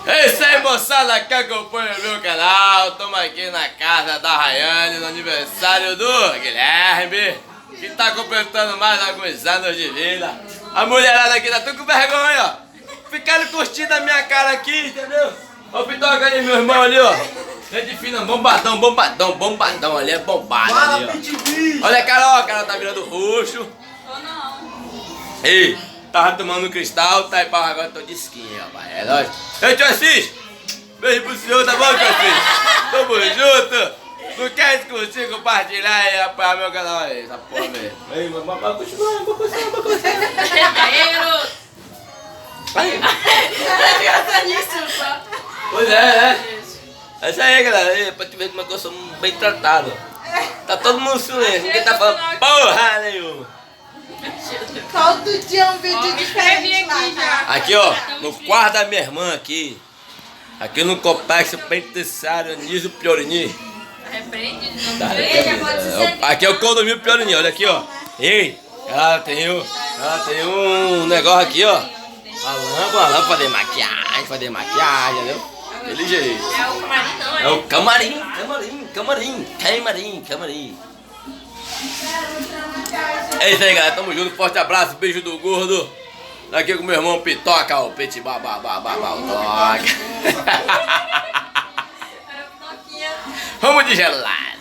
É isso aí, moçada, que acompanha o meu canal. Estamos aqui na casa da Rayane, no aniversário do Guilherme, que tá completando mais alguns anos de vida. A mulherada aqui tá tudo com vergonha, ó. Ficaram curtindo a minha cara aqui, entendeu? Ó o Pitoca aí, meu irmão ali, ó. Gente fina, bombadão, bombadão, bombadão ali, é bombado ali, ó. Olha a cara, ó, a cara tá virando roxo. Ou não. Ei, tava tomando um cristal, tá aí pra agora, tô de skin, rapaz. É nóis. Ei, tio Assis, beijo pro senhor, tá bom, tio Assis? Tamo junto. Não quer discutir, compartilhar e apoiar meu canal aí, essa porra mesmo. Ei, mas continua, vou começar. Aí. Pois é, né? É isso aí, galera, aí, pra te ver como é que eu sou bem tratado. Tá todo mundo silêncio, ninguém tá falando porra nenhuma. Todo dia um vídeo diferente aqui lá. já. Aqui, ó, no quarto da minha irmã aqui. Aqui no complexo penitenciário Anísio Piorini. Repreende, Tá, não aqui é o condomínio Piorini, olha aqui, ó. Ei, ela tem um negócio aqui, ó. Uma lâmpada de maquiagem, entendeu? Aquele jeito. É o camarim, não, É o camarim. É isso aí, galera. Tamo junto. Forte abraço. Beijo do gordo. Daqui com meu irmão Pitoca, o Petit Babá. Era Pitoquinha. Vamos de gelado.